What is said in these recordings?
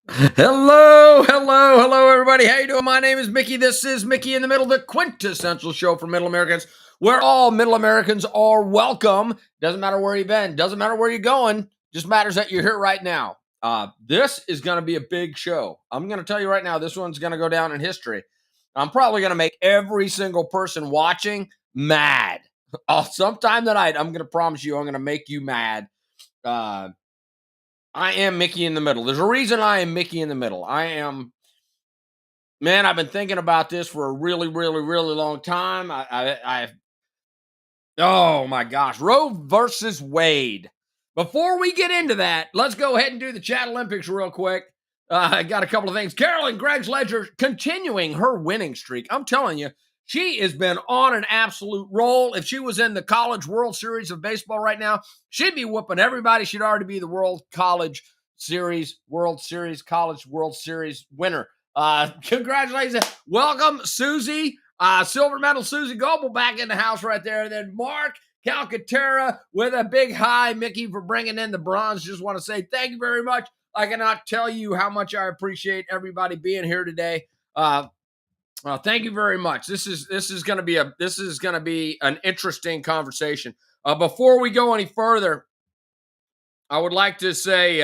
Hello, everybody. How you doing? My name is Mickey. This is Mickey in the Middle, the quintessential show for Middle Americans, where all Middle Americans are welcome. Doesn't matter where you've been, doesn't matter where you're going, just matters that you're here right now. This is going to be a big show. I'm going to tell you right now, this one's going to go down in history. I'm probably going to make every single person watching mad. Sometime tonight, I'm going to promise you, I'm going to make you mad. I am Mickey in the Middle. There's a reason I am Mickey in the Middle. Man, I've been thinking about this for a really long time. Oh my gosh, Roe versus Wade. Before we get into that, let's go ahead and do the Chat Olympics real quick. I got a couple of things. Carolyn Greg's Ledger continuing her winning streak. I'm telling you, she has been on an absolute roll. If she was in the College World Series of baseball right now, she'd be whooping everybody. She'd already be the World College World Series, College World Series winner. Congratulations. Welcome, Susie. Silver medal Susie Goebel back in the house right there. Then Mark Calcaterra with a big hi, Mickey, for bringing in the bronze. Just want to say thank you very much. I cannot tell you how much I appreciate everybody being here today. Thank you very much. This is going to be an interesting conversation. Before we go any further, I would like to say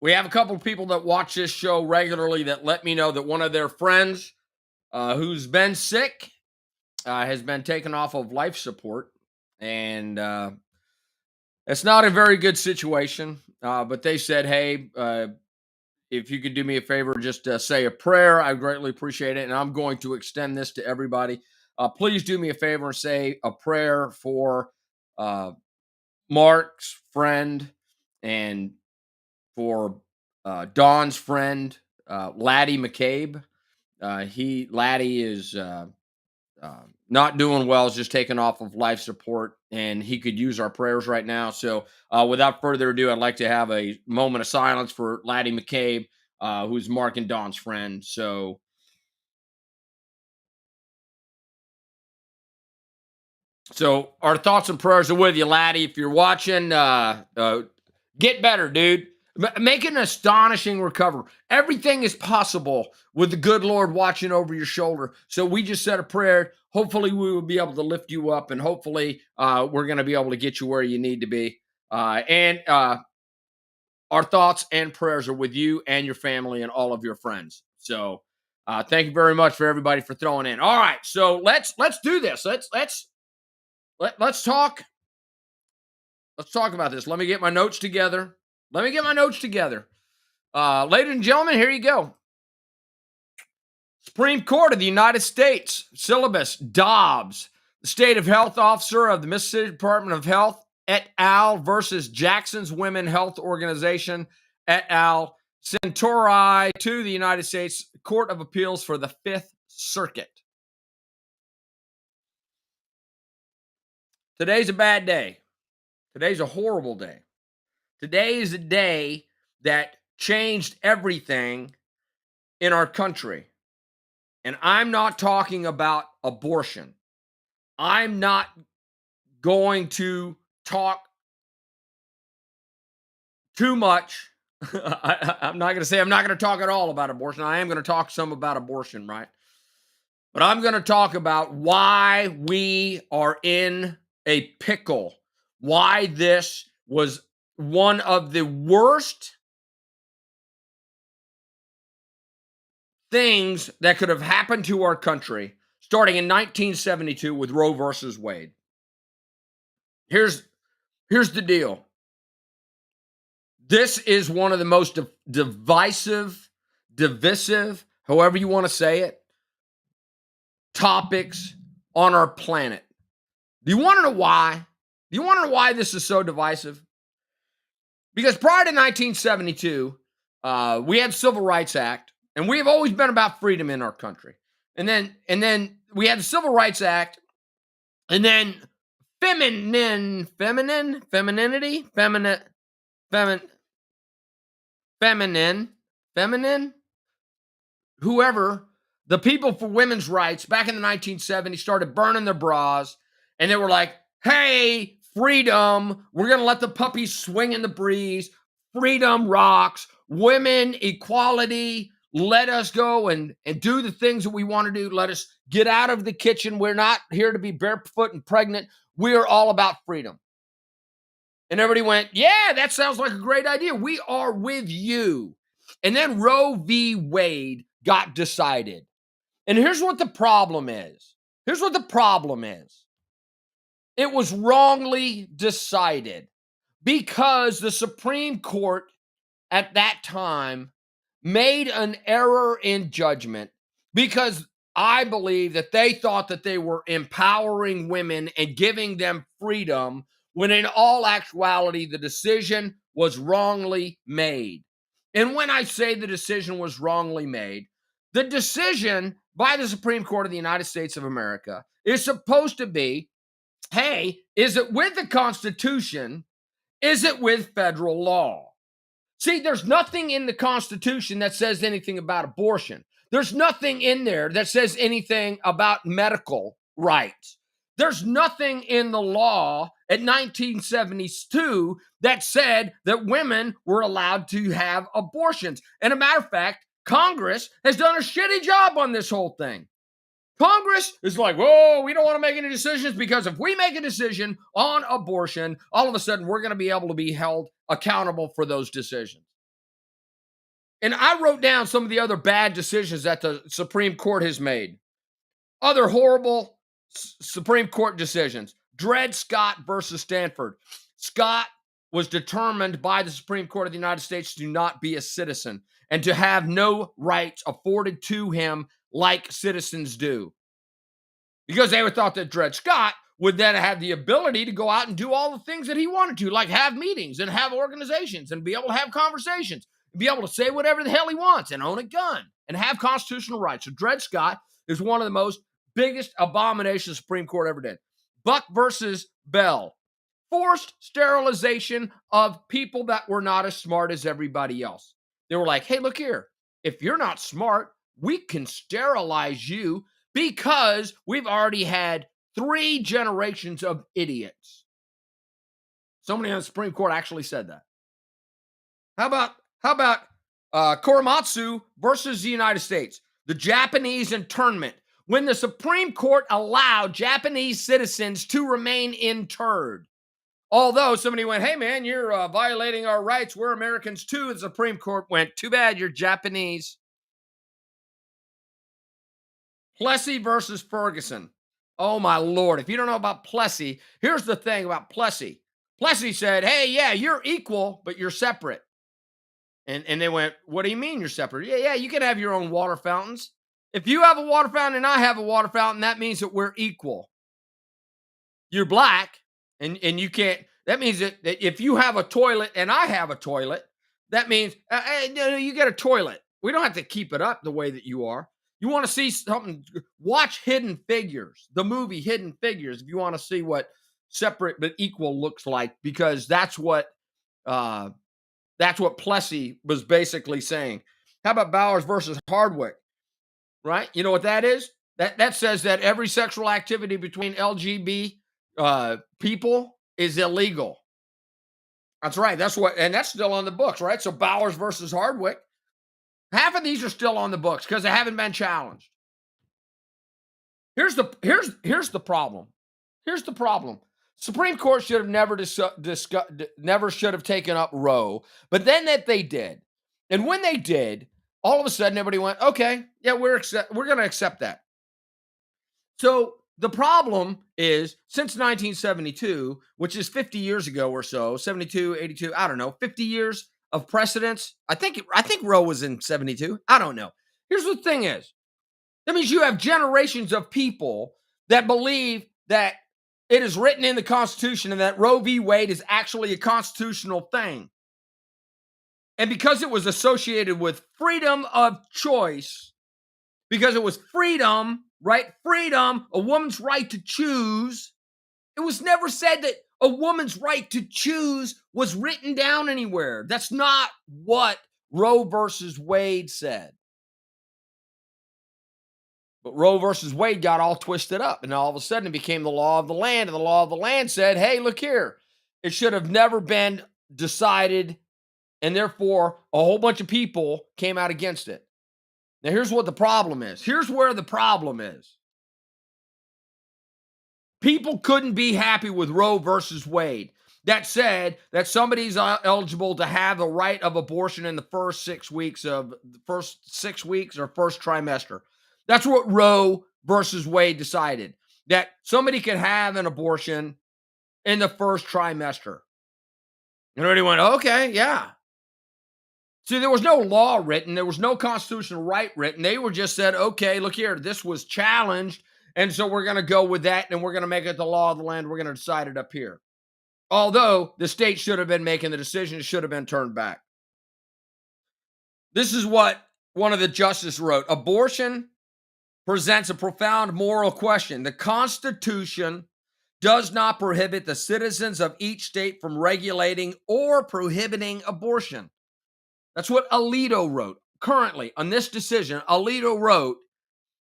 we have a couple of people that watch this show regularly that let me know that one of their friends who's been sick has been taken off of life support, and it's not a very good situation. But they said, hey, if you could do me a favor, just say a prayer. I greatly appreciate it. And I'm going to extend this to everybody. Please do me a favor and say a prayer for Mark's friend and for Dawn's friend, Laddie McCabe. Laddie is not doing well, is just taken off of life support, and he could use our prayers right now. So without further ado, I'd like to have a moment of silence for Laddie McCabe, who's Mark and Dawn's friend. So our thoughts and prayers are with you, Laddie. If you're watching, get better, dude. Make an astonishing recovery. Everything is possible with the good Lord watching over your shoulder. So we just said a prayer. Hopefully we will be able to lift you up, and hopefully we're going to be able to get you where you need to be. And our thoughts and prayers are with you and your family and all of your friends. So thank you very much for everybody for throwing in. All right, so let's do this. Let's talk. Let's talk about this. Let me get my notes together. Ladies and gentlemen, here you go. Supreme Court of the United States, syllabus, Dobbs, the State of Health Officer of the Mississippi Department of Health, et al. Versus Jackson's Women Health Organization, et al. Centauri to the United States Court of Appeals for the Fifth Circuit. Today's a bad day. Today's a horrible day. Today is a day that changed everything in our country. And I'm not talking about abortion. I'm not going to talk too much. I'm not going to talk at all about abortion. I am going to talk some about abortion, right? But I'm going to talk about why we are in a pickle, why this was one of the worst things that could have happened to our country starting in 1972 with Roe versus Wade. Here's the deal. This is one of the most divisive, however you want to say it, topics on our planet. Do you want to know why? Do you want to know why this is so divisive? Because prior to 1972, we had the Civil Rights Act, and we have always been about freedom in our country. And then we had the Civil Rights Act, and then femininity, whoever, the people for women's rights back in the 1970s started burning their bras, and they were like, hey, freedom, we're going to let the puppies swing in the breeze. freedom rocks, women, equality. Let us go and do the things that we want to do. Let us get out of the kitchen. We're not here to be barefoot and pregnant. We are all about freedom. And everybody went, yeah, that sounds like a great idea. We are with you. And then Roe v. Wade got decided. And here's what the problem is. Here's what the problem is. It was wrongly decided because the Supreme Court at that time made an error in judgment, because I believe that they thought that they were empowering women and giving them freedom, when in all actuality, the decision was wrongly made. And when I say the decision was wrongly made, the decision by the Supreme Court of the United States of America is supposed to be, hey, is it with the Constitution? Is it with federal law? See, there's nothing in the Constitution that says anything about abortion. There's nothing in there that says anything about medical rights. There's nothing in the law at 1972 that said that women were allowed to have abortions. And a matter of fact, Congress has done a shitty job on this whole thing. Congress is like, whoa, we don't want to make any decisions, because if we make a decision on abortion, all of a sudden we're going to be able to be held accountable for those decisions. And I wrote down some of the other bad decisions that the Supreme Court has made. Other horrible Supreme Court decisions. Dred Scott versus Stanford. Scott was determined by the Supreme Court of the United States to not be a citizen and to have no rights afforded to him like citizens do, because they would thought that Dred Scott would then have the ability to go out and do all the things that he wanted to, like have meetings and have organizations and be able to have conversations, and be able to say whatever the hell he wants and own a gun and have constitutional rights. So Dred Scott is one of the most biggest abominations the Supreme Court ever did. Buck versus Bell. Forced sterilization of people that were not as smart as everybody else. They were like, hey, look here. If you're not smart, we can sterilize you, because we've already had 3 generations of idiots. Somebody on the Supreme Court actually said that. How about Korematsu versus the United States? The Japanese internment. When the Supreme Court allowed Japanese citizens to remain interred. Although somebody went, hey, man, you're violating our rights. We're Americans too. The Supreme Court went, too bad, you're Japanese. Plessy versus Ferguson. Oh, my Lord. If you don't know about Plessy, here's the thing about Plessy. Plessy said, hey, yeah, you're equal, but you're separate. And they went, what do you mean you're separate? Yeah, you can have your own water fountains. If you have a water fountain and I have a water fountain, that means that we're equal. You're black, and you can't. That means that if you have a toilet and I have a toilet, that means you get a toilet. We don't have to keep it up the way that you are. You want to see something, watch Hidden Figures, the movie Hidden Figures, if you want to see what separate but equal looks like, because that's what Plessy was basically saying. How about Bowers versus Hardwick? Right? You know what that is? That says that every sexual activity between LGBT people is illegal. That's right. And that's still on the books, right? So Bowers versus Hardwick. Half of these are still on the books because they haven't been challenged. Here's the problem. Here's the problem. Supreme Court should have never should have taken up Roe, but then that they did. And when they did, all of a sudden everybody went, okay, yeah, we're going to accept that. So the problem is, since 1972, which is 50 years ago or so, 72, 82, I don't know, 50 years of precedence. I think Roe was in 72. I don't know. Here's the thing is, that means you have generations of people that believe that it is written in the Constitution and that Roe v. Wade is actually a constitutional thing. And because it was associated with freedom of choice, because it was freedom, right? Freedom, a woman's right to choose. It was never said that a woman's right to choose was written down anywhere. That's not what Roe versus Wade said. But Roe versus Wade got all twisted up, and all of a sudden it became the law of the land. And the law of the land said, hey, look here. It should have never been decided And therefore, a whole bunch of people came out against it. Now, here's what the problem is. Here's where the problem is. People couldn't be happy with Roe versus Wade that said that somebody's eligible to have the right of abortion in the first 6 weeks or first trimester. That's what Roe versus Wade decided, that somebody could have an abortion in the first trimester. And everybody went, okay, yeah. See, there was no law written. There was no constitutional right written. They were just said, okay, look here, this was challenged. And so we're going to go with that, and we're going to make it the law of the land. We're going to decide it up here. Although the state should have been making the decision, it should have been turned back. This is what one of the justices wrote. Abortion presents a profound moral question. The Constitution does not prohibit the citizens of each state from regulating or prohibiting abortion. That's what Alito wrote. Currently, on this decision, Alito wrote,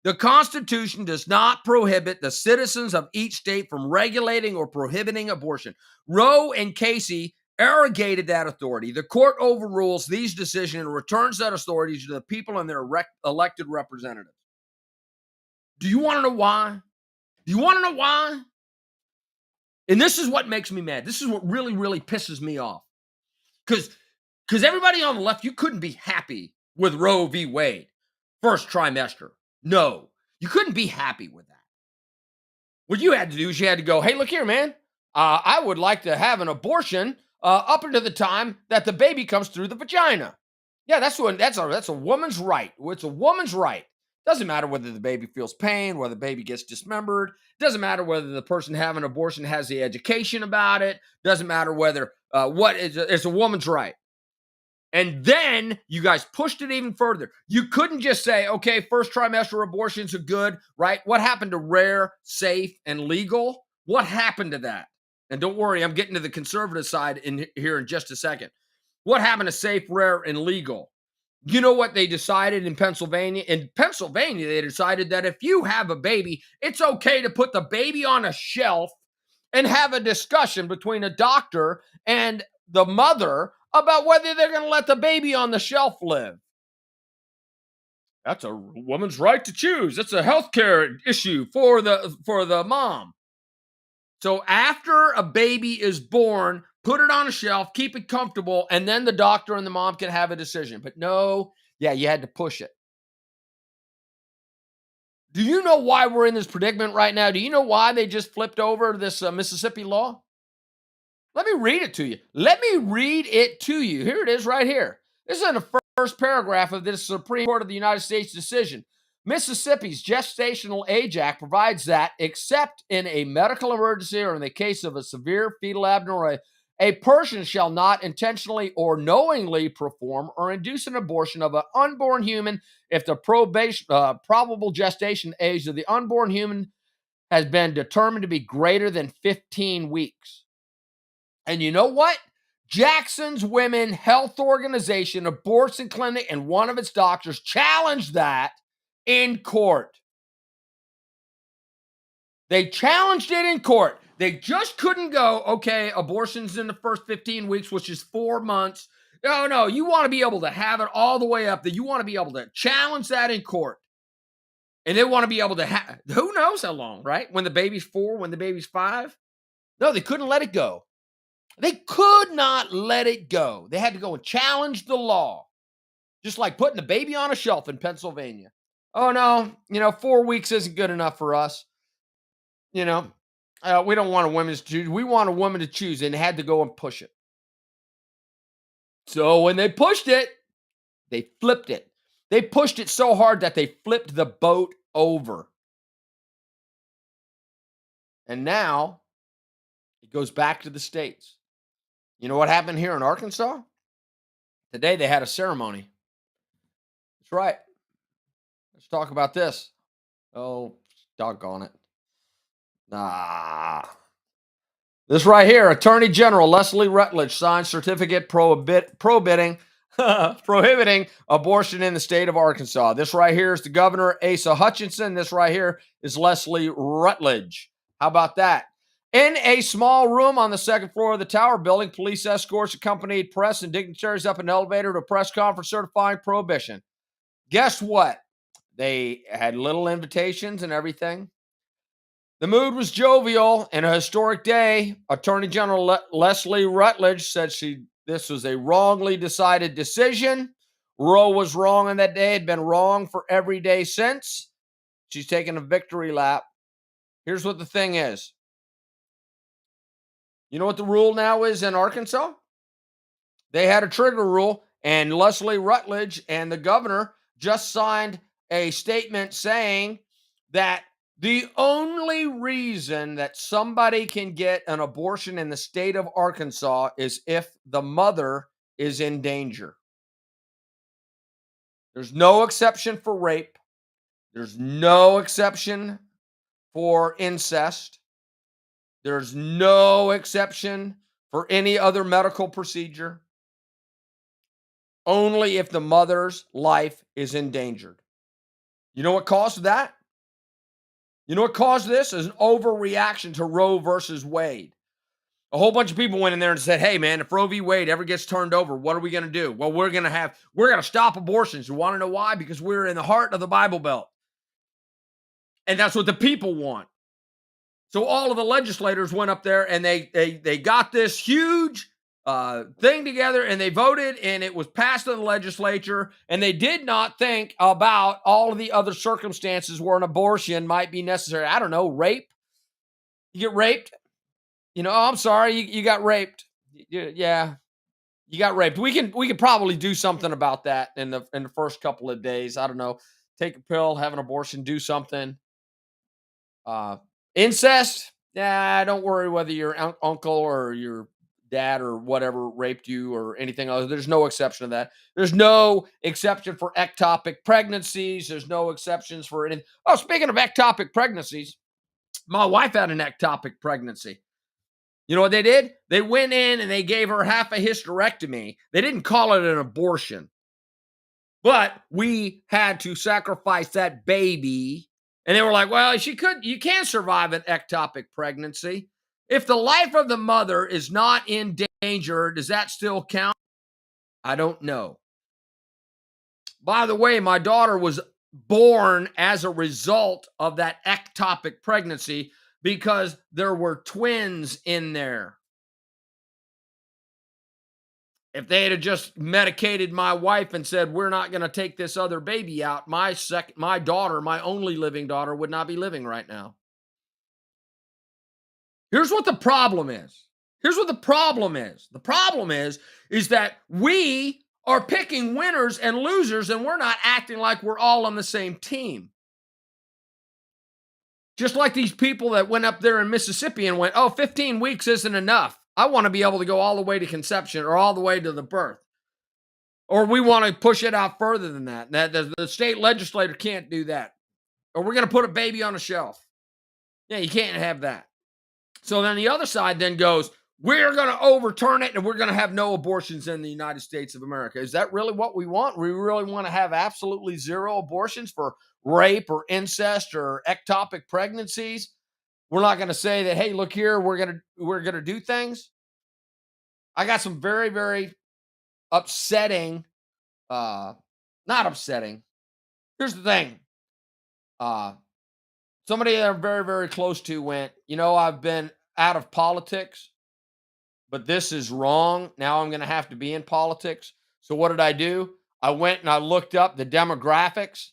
the Constitution does not prohibit the citizens of each state from regulating or prohibiting abortion. Roe and Casey arrogated that authority. The court overrules these decisions and returns that authority to the people and their elected representatives. Do you want to know why? Do you want to know why? And this is what makes me mad. This is what really, really pisses me off. Because everybody on the left, you couldn't be happy with Roe v. Wade, first trimester. No, you couldn't be happy with that. What you had to do is you had to go, hey, look here, man. I would like to have an abortion up until the time that the baby comes through the vagina. Yeah, that's a woman's right. It's a woman's right. Doesn't matter whether the baby feels pain, whether the baby gets dismembered. Doesn't matter whether the person having an abortion has the education about it. Doesn't matter whether it's a woman's right. And then you guys pushed it even further. You couldn't just say, okay, first trimester abortions are good, right? What happened to rare, safe, and legal? What happened to that? And don't worry, I'm getting to the conservative side here in just a second. What happened to safe, rare, and legal? You know what they decided in Pennsylvania? In Pennsylvania, they decided that if you have a baby, it's okay to put the baby on a shelf and have a discussion between a doctor and the mother about whether they're going to let the baby on the shelf live. That's a woman's right to choose. It's a healthcare issue for the mom. So after a baby is born, put it on a shelf, keep it comfortable, and then the doctor and the mom can have a decision. But no, yeah, you had to push it. Do you know why we're in this predicament right now? Do you know why they just flipped over this Mississippi law? Let me read it to you. Here it is right here. This is in the first paragraph of this Supreme Court of the United States decision. Mississippi's Gestational Age Act provides that, except in a medical emergency or in the case of a severe fetal abnormality, a person shall not intentionally or knowingly perform or induce an abortion of an unborn human if the probable gestation age of the unborn human has been determined to be greater than 15 weeks. And you know what? Jackson's Women Health Organization, abortion clinic, and one of its doctors challenged that in court. They challenged it in court. They just couldn't go, okay, abortion's in the first 15 weeks, which is 4 months. No, you want to be able to have it all the way up. That you want to be able to challenge that in court. And they want to be able to have, who knows how long, right? When the baby's 4, when the baby's 5. No, they couldn't let it go. They could not let it go. They had to go and challenge the law. Just like putting the baby on a shelf in Pennsylvania. Oh, no, 4 weeks isn't good enough for us. We don't want a woman to choose. We want a woman to choose, and they had to go and push it. So when they pushed it, they flipped it. They pushed it so hard that they flipped the boat over. And now it goes back to the states. You know what happened here in Arkansas? Today they had a ceremony. That's right. Let's talk about this. Oh, doggone it. This right here, Attorney General Leslie Rutledge signed certificate prohibiting abortion in the state of Arkansas. This right here is the governor, Asa Hutchinson. This right here is Leslie Rutledge. How about that? In a small room on the second floor of the tower building, police escorts accompanied press and dignitaries up an elevator to a press conference certifying prohibition. Guess what? They had little invitations and everything. The mood was jovial. In a historic day, Attorney General Leslie Rutledge said this was a wrongly decided decision. Roe was wrong on that day, had been wrong for every day since. She's taking a victory lap. Here's what the thing is. You know what the rule now is in Arkansas? They had a trigger rule, and Leslie Rutledge and the governor just signed a statement saying that the only reason that somebody can get an abortion in the state of Arkansas is if the mother is in danger. There's no exception for rape. There's no exception for incest. There's no exception for any other medical procedure. Only if the mother's life is endangered. You know what caused that? You know what caused this? Is an overreaction to Roe versus Wade. A whole bunch of people went in there and said, hey, man, if Roe v. Wade ever gets turned over, what are we going to do? Well, we're going to stop abortions. You want to know why? Because we're in the heart of the Bible Belt. And that's what the people want. So all of the legislators went up there and they got this huge thing together and they voted and it was passed in the legislature, and they did not think about all of the other circumstances where an abortion might be necessary. I don't know, rape. You get raped. I'm sorry, you got raped. Yeah, you got raped. We could probably do something about that in the first couple of days. I don't know. Take a pill, have an abortion, do something. Incest. Yeah, don't worry whether your uncle or your dad or whatever raped you or anything else. There's no exception to that. There's no exception for ectopic pregnancies. There's no exceptions for anything. Oh, speaking of ectopic pregnancies, my wife had an ectopic pregnancy. You know what they did? They went in and they gave her half a hysterectomy. They didn't call it an abortion, but we had to sacrifice that baby. And they were like, well, you can survive an ectopic pregnancy. If the life of the mother is not in danger, does that still count? I don't know. By the way, my daughter was born as a result of that ectopic pregnancy because there were twins in there. If they had just medicated my wife and said, we're not going to take this other baby out, my daughter, my only living daughter, would not be living right now. Here's what the problem is. The problem is that we are picking winners and losers, and we're not acting like we're all on the same team. Just like these people that went up there in Mississippi and went, 15 weeks isn't enough. I want to be able to go all the way to conception or all the way to the birth. Or we want to push it out further than that. The state legislator can't do that. Or we're going to put a baby on a shelf. Yeah, you can't have that. So then the other side then goes, we're going to overturn it and we're going to have no abortions in the United States of America. Is that really what we want? We really want to have absolutely zero abortions for rape or incest or ectopic pregnancies? We're not going to say that, hey, look here, we're going to do things. I got some very, very upsetting, not upsetting. Here's the thing. Somebody that I'm very, very close to went, I've been out of politics, but this is wrong. Now I'm going to have to be in politics. So what did I do? I went and I looked up the demographics.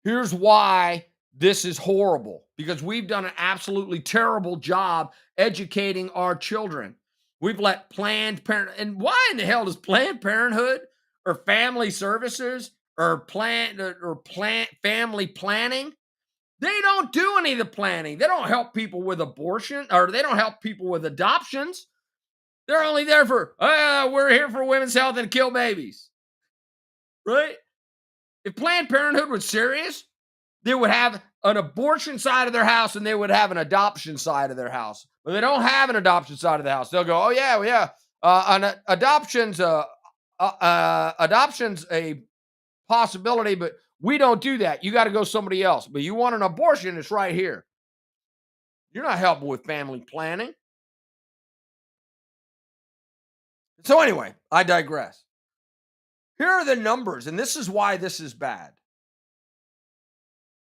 Here's why this is horrible, because we've done an absolutely terrible job educating our children. We've let Planned Parenthood, and why in the hell does Planned Parenthood or Family Services or family planning? They don't do any of the planning. They don't help people with abortion, or they don't help people with adoptions. They're only there for, we're here for women's health and kill babies. Right? If Planned Parenthood was serious, they would have an abortion side of their house and they would have an adoption side of their house. But they don't have an adoption side of the house. They'll go, adoption's a possibility, but we don't do that. You got to go somebody else. But you want an abortion, it's right here. You're not helping with family planning. So anyway, I digress. Here are the numbers, and this is why this is bad.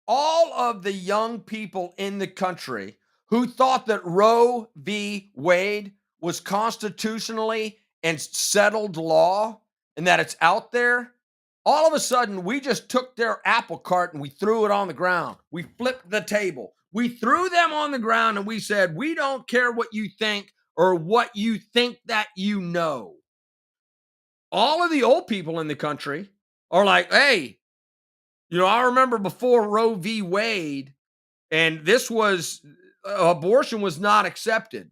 All of the young people in the country who thought that Roe v. Wade was constitutionally and settled law and that it's out there, all of a sudden we just took their apple cart and we threw it on the ground. We flipped the table. We threw them on the ground and we said, we don't care what you think or what you think that you know. All of the old people in the country are like, hey, I remember before Roe v. Wade, and this was abortion was not accepted.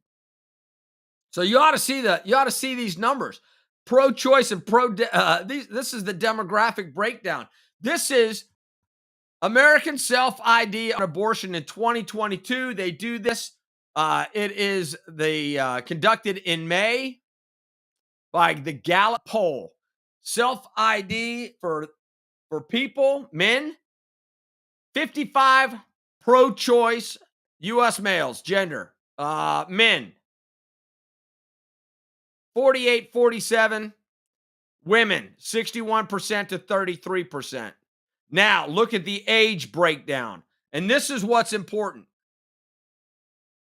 So you ought to see these numbers. Pro-choice and this is the demographic breakdown. This is American self-ID on abortion in 2022. They do this. It is conducted in May by the Gallup poll. Self-ID for people, men, 55 pro-choice U.S. males, gender, men, 48, 47, women, 61% to 33%. Now, look at the age breakdown. And this is what's important.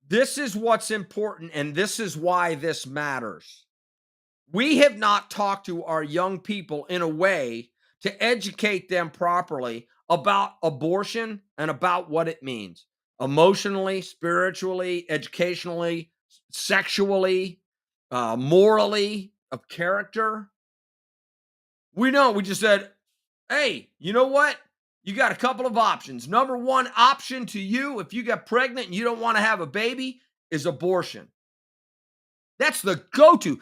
This is what's important, and this is why this matters. We have not talked to our young people in a way to educate them properly about abortion and about what it means emotionally, spiritually, educationally, sexually, morally, of character. We just said, hey, you know what? You got a couple of options. Number one option to you, if you get pregnant and you don't want to have a baby, is abortion. That's the go-to.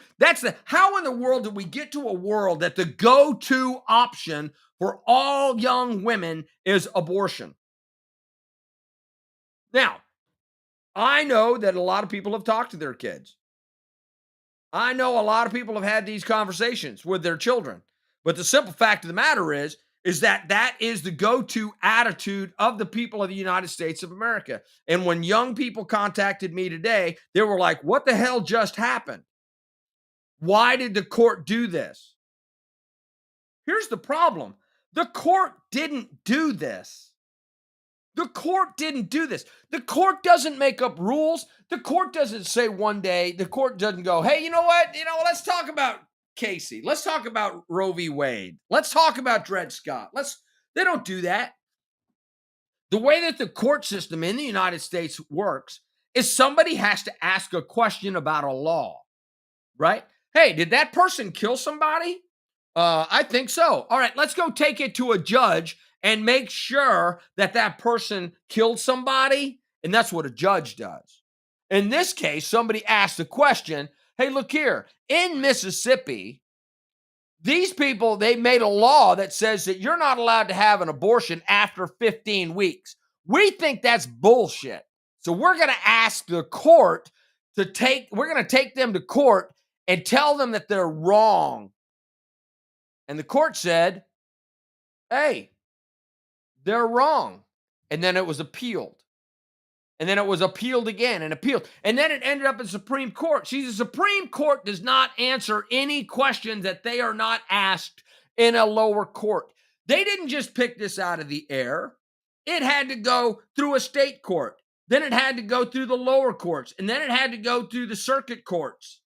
How in the world did we get to a world that the go-to option for all young women is abortion? Now, I know that a lot of people have talked to their kids. I know a lot of people have had these conversations with their children. But the simple fact of the matter is that is the go-to attitude of the people of the United States of America. And when young people contacted me today, they were like, what the hell just happened? Why did the court do this? Here's the problem. The court didn't do this. The court didn't do this. The court doesn't make up rules. The court doesn't say one day, the court doesn't go, hey, you know what? Let's talk about Casey. Let's talk about Roe v. Wade. Let's talk about Dred Scott. They don't do that. The way that the court system in the United States works is somebody has to ask a question about a law, right? Hey, did that person kill somebody? I think so. All right, let's go take it to a judge and make sure that person killed somebody. And that's what a judge does. In this case, somebody asked a question. Hey, look here. In Mississippi, these people, they made a law that says that you're not allowed to have an abortion after 15 weeks. We think that's bullshit. So we're going to ask the court we're going to take them to court and tell them that they're wrong. And the court said, hey, they're wrong. And then it was appealed. And then it was appealed again and appealed. And then it ended up in Supreme Court. See, the Supreme Court does not answer any questions that they are not asked in a lower court. They didn't just pick this out of the air. It had to go through a state court. Then it had to go through the lower courts. And then it had to go through the circuit courts.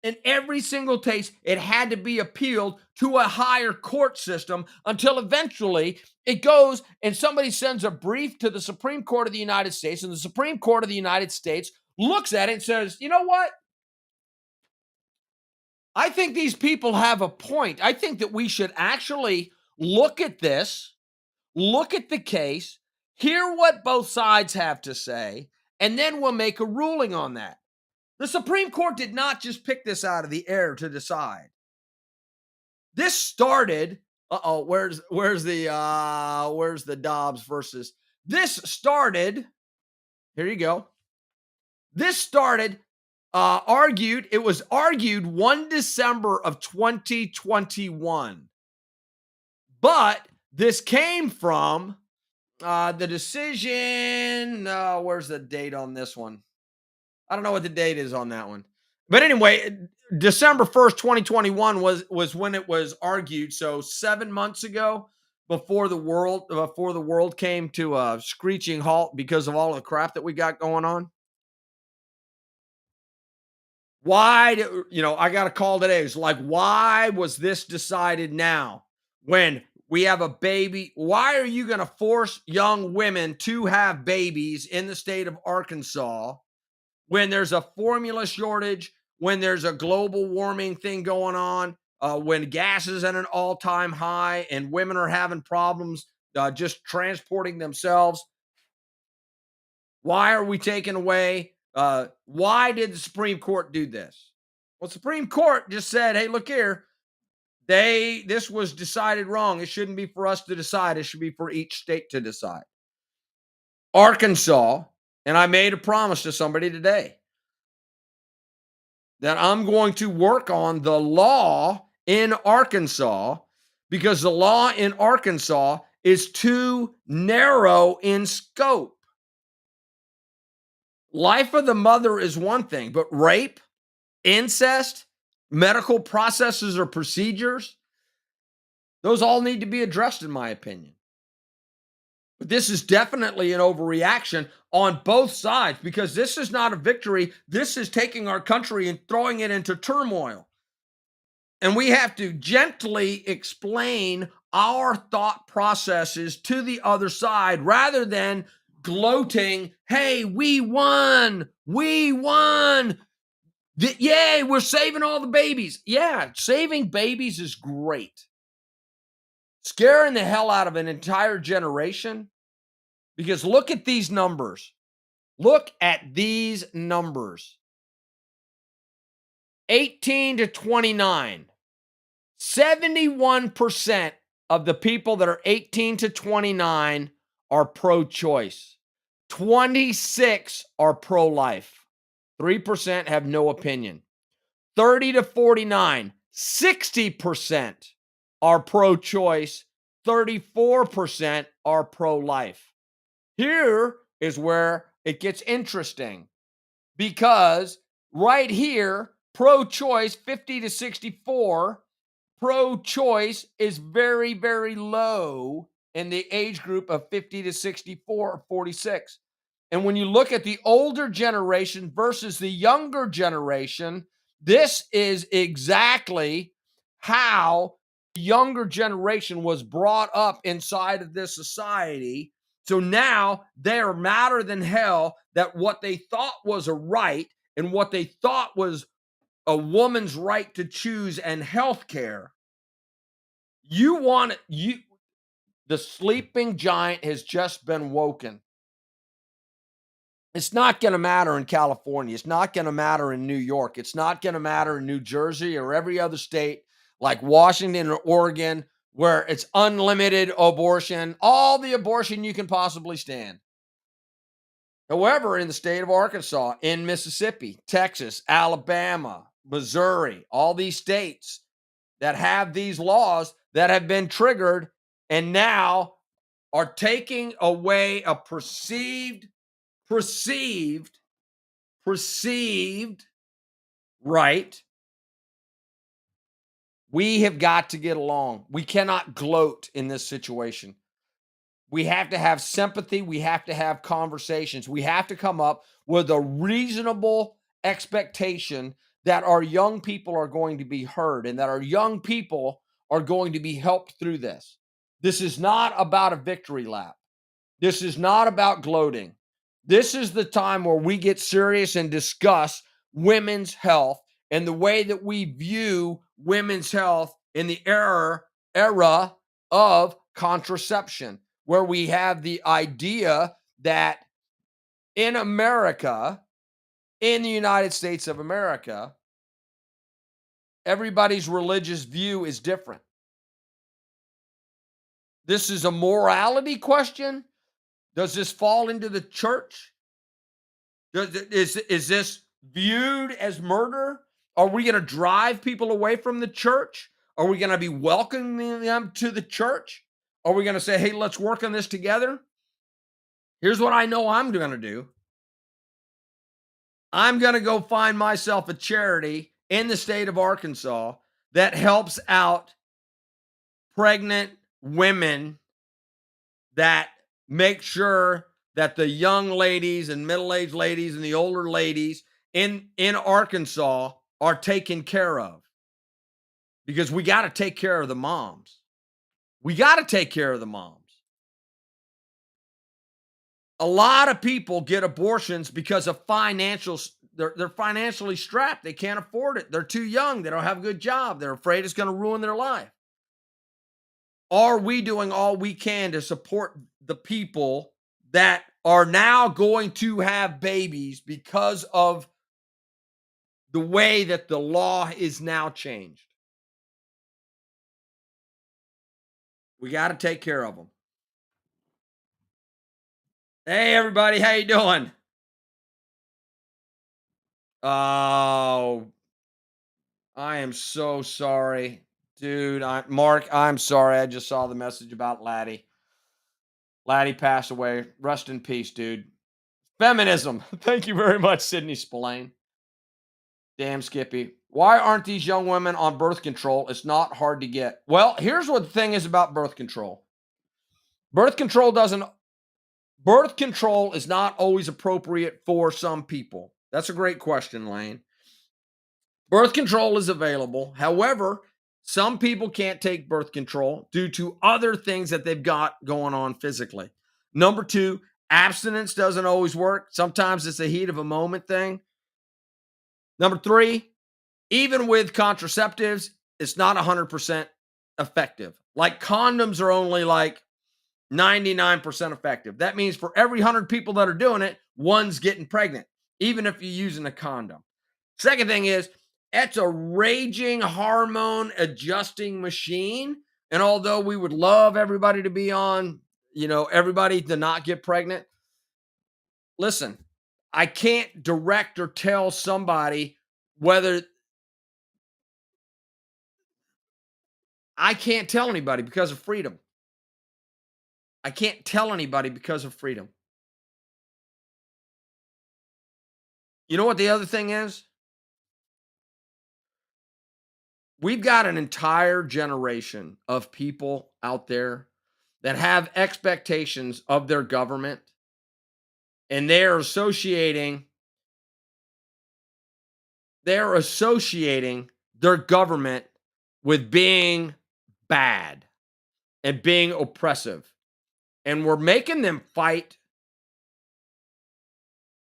In every single case, it had to be appealed to a higher court system until eventually it goes and somebody sends a brief to the Supreme Court of the United States, and the Supreme Court of the United States looks at it and says, you know what? I think these people have a point. I think that we should actually look at this, look at the case, hear what both sides have to say, and then we'll make a ruling on that. The Supreme Court did not just pick this out of the air to decide. This started, where's the Dobbs versus, this started, here you go. This started, it was argued 1 December of 2021. But this came from The decision, where's the date on this one? I don't know what the date is on that one. But anyway, December 1st, 2021 was when it was argued. So 7 months ago, before the world came to a screeching halt because of all the crap that we got going on. I got a call today. It's like, why was this decided now when we have a baby? Why are you going to force young women to have babies in the state of Arkansas when there's a formula shortage, when there's a global warming thing going on, when gas is at an all-time high and women are having problems just transporting themselves? Why are we taking away? Why did the Supreme Court do this? Well, Supreme Court just said, "Hey, look here. This was decided wrong. It shouldn't be for us to decide. It should be for each state to decide." Arkansas, and I made a promise to somebody today that I'm going to work on the law in Arkansas because the law in Arkansas is too narrow in scope. Life of the mother is one thing, but rape, incest, medical processes or procedures, those all need to be addressed, in my opinion. But this is definitely an overreaction on both sides because this is not a victory. This is taking our country and throwing it into turmoil. And we have to gently explain our thought processes to the other side rather than gloating, "Hey, we won. We won. Yay, we're saving all the babies." Yeah, saving babies is great. Scaring the hell out of an entire generation, because look at these numbers. Look at these numbers. 18 to 29. 71% of the people that are 18 to 29 are pro-choice. 26 are pro-life. 3% have no opinion. 30 to 49, 60% are pro-choice. 34% are pro-life. Here is where it gets interesting because right here, pro-choice 50 to 64, pro-choice is very, very low in the age group of 50 to 64 or 46. And when you look at the older generation versus the younger generation, this is exactly how the younger generation was brought up inside of this society. So now they're madder than hell that what they thought was a right and what they thought was a woman's right to choose and health care. The sleeping giant has just been woken. It's not going to matter in California. It's not going to matter in New York. It's not going to matter in New Jersey or every other state like Washington or Oregon where it's unlimited abortion, all the abortion you can possibly stand. However, in the state of Arkansas, in Mississippi, Texas, Alabama, Missouri, all these states that have these laws that have been triggered and now are taking away a perceived right. We have got to get along. We cannot gloat in this situation. We have to have sympathy. We have to have conversations. We have to come up with a reasonable expectation that our young people are going to be heard and that our young people are going to be helped through this. This is not about a victory lap. This is not about gloating. This is the time where we get serious and discuss women's health and the way that we view women's health in the era of contraception, where we have the idea that in America, in the United States of America, everybody's religious view is different. This is a morality question. Does this fall into the church? Is this viewed as murder? Are we going to drive people away from the church? Are we going to be welcoming them to the church? Are we going to say, "Hey, let's work on this together"? Here's what I know I'm going to do. I'm going to go find myself a charity in the state of Arkansas that helps out pregnant women, that make sure that the young ladies and middle-aged ladies and the older ladies in Arkansas are taken care of, because we got to take care of the moms. We got to take care of the moms. A lot of people get abortions because of they're financially strapped. They can't afford it. They're too young. They don't have a good job. They're afraid it's going to ruin their life. Are we doing all we can to support the people that are now going to have babies because of the way that the law is now changed? We got to take care of them. Hey, everybody, how you doing? Oh, I am so sorry, dude. Mark, I'm sorry. I just saw the message about Laddie. Laddie passed away. Rest in peace, dude. Feminism. Thank you very much, Sydney Spillane. Damn, Skippy. Why aren't these young women on birth control? It's not hard to get. Well, here's what the thing is about birth control. Birth control doesn't Birth control is not always appropriate for some people. That's a great question, Lane. Birth control is available. However, some people can't take birth control due to other things that they've got going on physically. Number two, abstinence doesn't always work. Sometimes it's a heat of a moment thing. Number three, even with contraceptives, it's not 100% effective. Like condoms are only like 99% effective. That means for every 100 people that are doing it, one's getting pregnant, even if you're using a condom. Second thing is, it's a raging hormone adjusting machine. And although we would love everybody to be on, everybody to not get pregnant, listen, I can't direct or tell somebody whether I can't tell anybody because of freedom. I can't tell anybody because of freedom. You know what the other thing is? We've got an entire generation of people out there that have expectations of their government, and they're associating their government with being bad and being oppressive. And we're making them fight,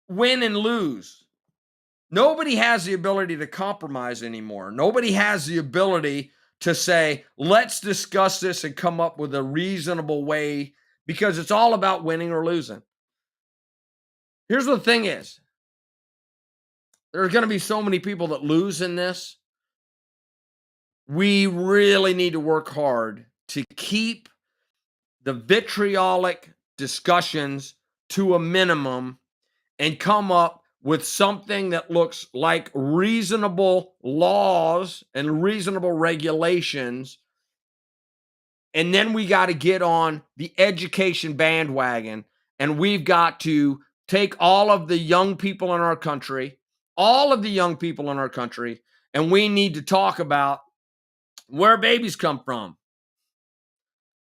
win and lose. Nobody has the ability to compromise anymore. Nobody has the ability to say, let's discuss this and come up with a reasonable way, because it's all about winning or losing. Here's what the thing is. There's going to be so many people that lose in this. We really need to work hard to keep the vitriolic discussions to a minimum and come up with something that looks like reasonable laws and reasonable regulations. And then we got to get on the education bandwagon, and we've got to take all of the young people in our country, and we need to talk about where babies come from,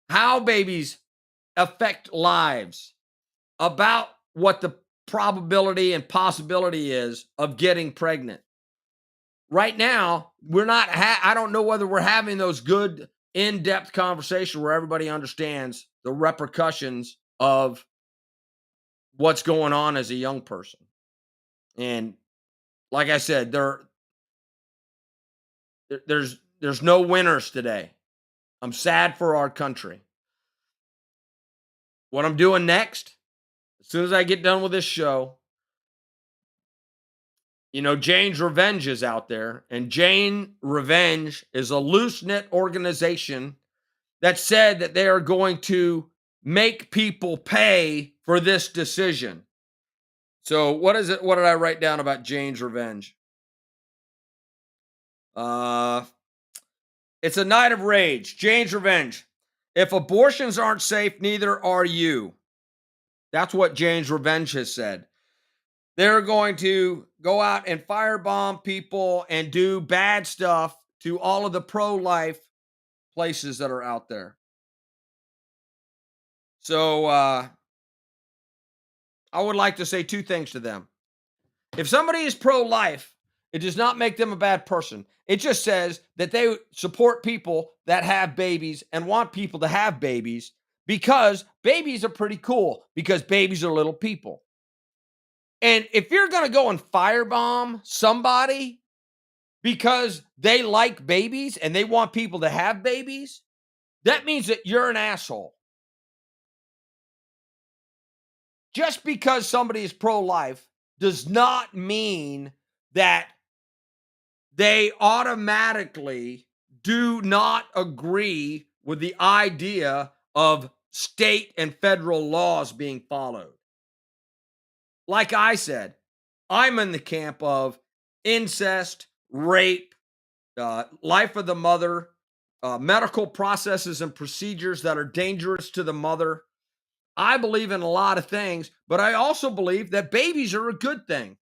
how babies affect lives, about what the probability and possibility is of getting pregnant. Right now, I don't know whether we're having those good in-depth conversations where everybody understands the repercussions of what's going on as a young person. And like I said, there's no winners today. I'm sad for our country. What I'm doing next, as soon as I get done with this show, Jane's Revenge is out there, and Jane Revenge is a loose-knit organization that said that they are going to make people pay for this decision. So what is it? What did I write down about Jane's Revenge? It's a night of rage. Jane's Revenge. If abortions aren't safe, neither are you. That's what Jane's Revenge has said. They're going to go out and firebomb people and do bad stuff to all of the pro-life places that are out there. So I would like to say two things to them. If somebody is pro-life, it does not make them a bad person. It just says that they support people that have babies and want people to have babies because babies are pretty cool because babies are little people. And if you're going to go and firebomb somebody because they like babies and they want people to have babies, that means that you're an asshole. Just because somebody is pro-life does not mean that they automatically do not agree with the idea of state and federal laws being followed. Like I said, I'm in the camp of incest, rape, life of the mother, medical processes and procedures that are dangerous to the mother. I believe in a lot of things, but I also believe that babies are a good thing.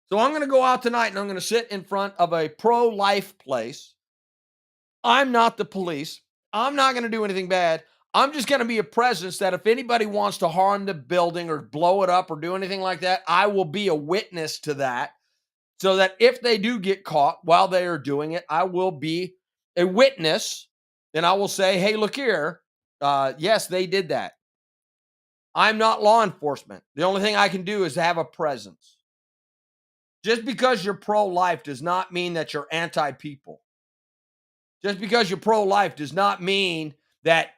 So I'm going to go out tonight and I'm going to sit in front of a pro-life place. I'm not the police. I'm not going to do anything bad. I'm just going to be a presence that if anybody wants to harm the building or blow it up or do anything like that, I will be a witness to that. So that if they do get caught while they are doing it, I will be a witness and I will say, hey, look here. Yes, they did that. I'm not law enforcement. The only thing I can do is have a presence. Just because you're pro-life does not mean that you're anti-people. Just because you're pro-life does not mean that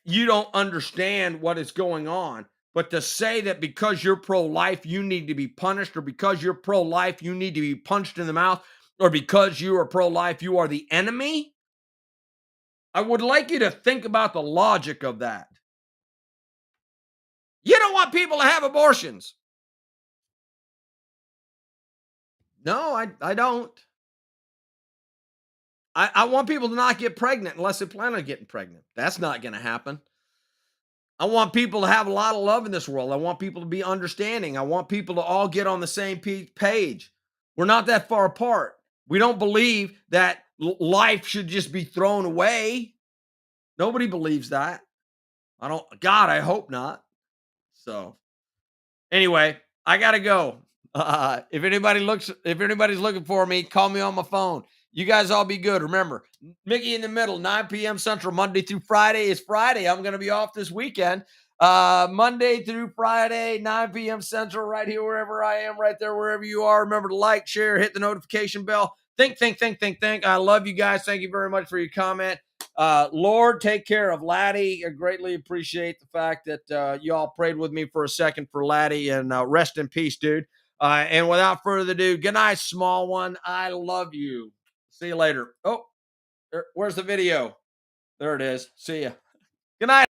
you don't understand what is going on. But to say that because you're pro-life, you need to be punished, or because you're pro-life, you need to be punched in the mouth, or because you are pro-life, you are the enemy, I would like you to think about the logic of that. You don't want people to have abortions. No, I don't. I want people to not get pregnant unless they plan on getting pregnant. That's not going to happen. I want people to have a lot of love in this world. I want people to be understanding. I want people to all get on the same page. We're not that far apart. We don't believe that life should just be thrown away. Nobody believes that. God, I hope not. So, anyway, I got to go. If anybody's looking for me, call me on my phone. You guys all be good. Remember, Mickey in the middle, 9 p.m. Central, Monday through Friday is Friday. I'm going to be off this weekend. Monday through Friday, 9 p.m. Central, right here, wherever I am, right there, wherever you are. Remember to like, share, hit the notification bell. Think. I love you guys. Thank you very much for your comment. Lord, take care of Laddie. I greatly appreciate the fact that you all prayed with me for a second for Laddie, and rest in peace, dude. And without further ado, good night, small one. I love you. See you later. Oh, where's the video? There it is. See ya. Good night.